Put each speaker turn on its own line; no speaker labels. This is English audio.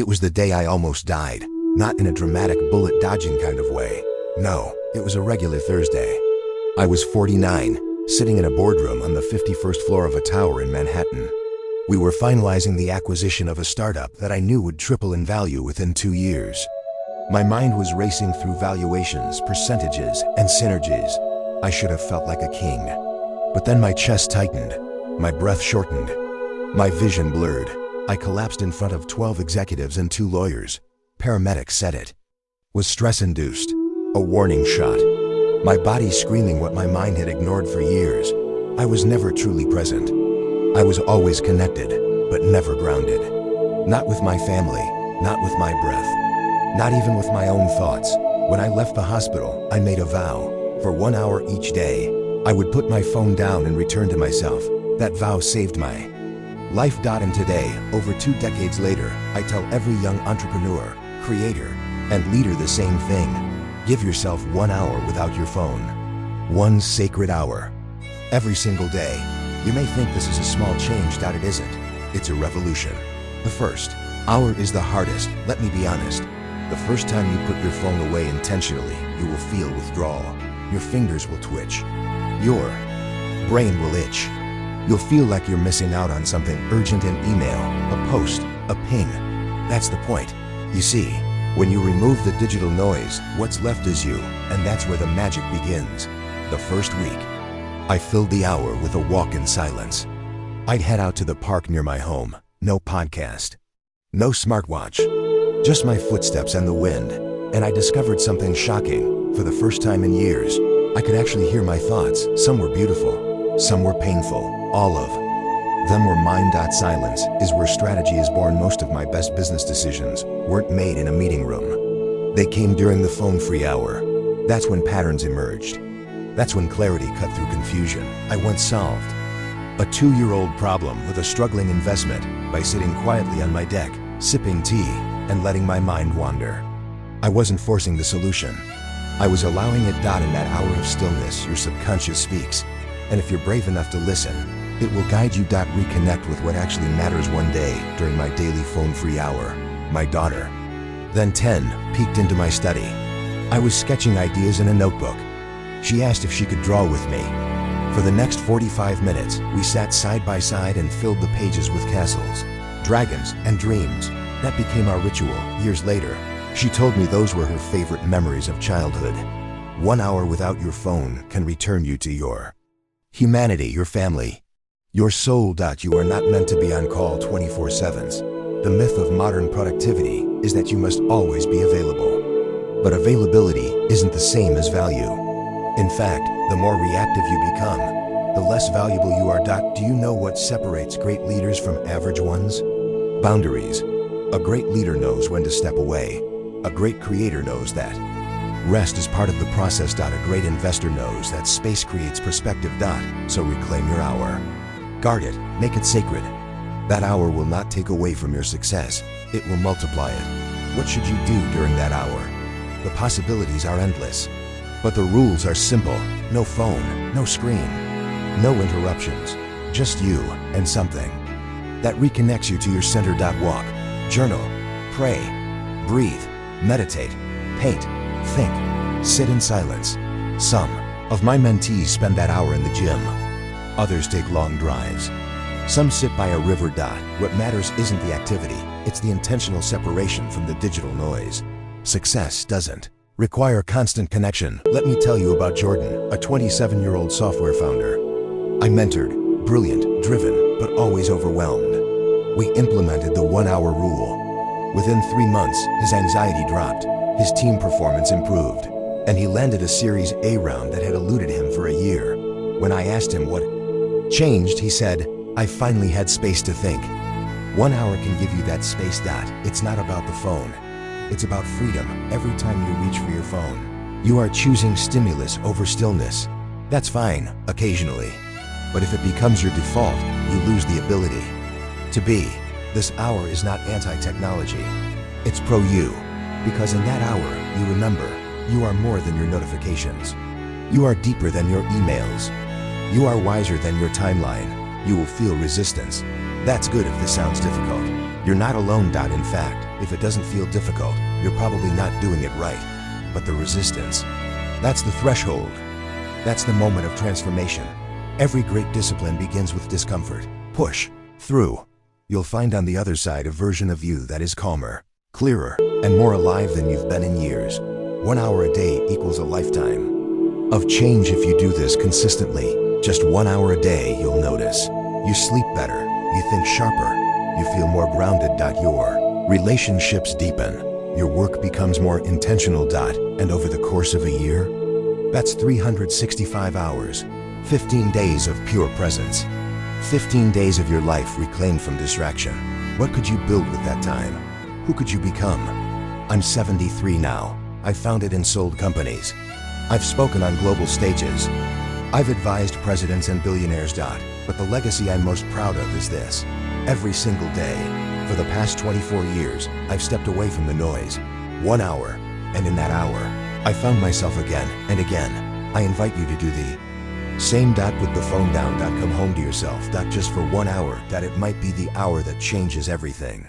It was the day I almost died, not in a dramatic bullet-dodging kind of way. No, it was a regular Thursday. I was 49, sitting in a boardroom on the 51st floor of a tower in Manhattan. We were finalizing the acquisition of a startup that I knew would triple in value within 2 years. My mind was racing through valuations, percentages, and synergies. I should have felt like a king. But then my chest tightened, my breath shortened, my vision blurred. I collapsed in front of 12 executives and 2 lawyers. Paramedics said it was stress-induced, a warning shot. My body screaming what my mind had ignored for years. I was never truly present. I was always connected, but never grounded. Not with my family, not with my breath, not even with my own thoughts. When I left the hospital, I made a vow. For 1 hour each day, I would put my phone down and return to myself. That vow saved my life. And today, over 2 decades later, I tell every young entrepreneur, creator, and leader the same thing. Give yourself 1 hour without your phone. 1 sacred hour. Every single day. You may think this is a small change. It isn't. It's a revolution. The first hour is the hardest, let me be honest. The first time you put your phone away intentionally, you will feel withdrawal. Your fingers will twitch. Your brain will itch. You'll feel like you're missing out on something urgent, an email, a post, a ping. That's the point. You see, when you remove the digital noise, what's left is you, and that's where the magic begins. The first week, I filled the hour with a walk in silence. I'd head out to the park near my home. No podcast, no smartwatch, just my footsteps and the wind. And I discovered something shocking. For the first time in years, I could actually hear my thoughts. Some were beautiful, some were painful. All of them were mine. Silence is where strategy is born. Most of my best business decisions weren't made in a meeting room. They came during the phone-free hour. That's when patterns emerged. That's when clarity cut through confusion. I once solved a 2-year-old problem with a struggling investment by sitting quietly on my deck, sipping tea, and letting my mind wander. I wasn't forcing the solution. I was allowing it. In that hour of stillness, your subconscious speaks. And if you're brave enough to listen, it will guide you. Reconnect with what actually matters. One day, during my daily phone-free hour, my daughter, then 10, peeked into my study. I was sketching ideas in a notebook. She asked if she could draw with me. For the next 45 minutes, we sat side by side and filled the pages with castles, dragons, and dreams. That became our ritual. Years later, she told me those were her favorite memories of childhood. 1 hour without your phone can return you to your humanity, your family, your soul. You are not meant to be on call 24/7. The myth of modern productivity is that you must always be available. But availability isn't the same as value. In fact, the more reactive you become, the less valuable you are. Do you know what separates great leaders from average ones? Boundaries. A great leader knows when to step away. A great creator knows that rest is part of the process. A great investor knows that space creates perspective. So reclaim your hour. Guard it, make it sacred. That hour will not take away from your success, it will multiply it. What should you do during that hour? The possibilities are endless. But the rules are simple. No phone, no screen, no interruptions. Just you and something that reconnects you to your center. Walk, journal, pray, breathe, meditate, paint, think, sit in silence. Some of my mentees spend that hour in the gym. Others take long drives. Some sit by a river. What matters isn't the activity, it's the intentional separation from the digital noise. Success doesn't require constant connection. Let me tell you about Jordan, a 27-year-old software founder I mentored. Brilliant, driven, but always overwhelmed. We implemented the 1-hour rule. Within 3 months, his anxiety dropped, his team performance improved, and he landed a Series A round that had eluded him for a year. When I asked him what changed, he said, "I finally had space to think." 1 hour can give you that space. It's not about the phone. It's about freedom. Every time you reach for your phone, you are choosing stimulus over stillness. That's fine, occasionally. But if it becomes your default, you lose the ability to be. This hour is not anti-technology. It's pro-you. Because in that hour, you remember, you are more than your notifications. You are deeper than your emails. You are wiser than your timeline. You will feel resistance. That's good if this sounds difficult. You're not alone. In fact, If it doesn't feel difficult, you're probably not doing it right. But the resistance, that's the threshold. That's the moment of transformation. Every great discipline begins with discomfort. Push through. You'll find on the other side a version of you that is calmer, clearer, and more alive than you've been in years. 1 hour a day equals a lifetime of change. If you do this consistently, just 1 hour a day, you'll notice. You sleep better, you think sharper, you feel more grounded. Your relationships deepen, your work becomes more intentional. And over the course of a year, that's 365 hours, 15 days of pure presence. 15 days of your life reclaimed from distraction. What could you build with that time? Who could you become? I'm 73 now. I've founded and sold companies. I've spoken on global stages. I've advised presidents and billionaires. But the legacy I'm most proud of is this. Every single day, for the past 24 years, I've stepped away from the noise. 1 hour, and in that hour, I found myself again and again. I invite you to do the same. Put the phone down. Come home to yourself. Just for 1 hour. It might be the hour that changes everything.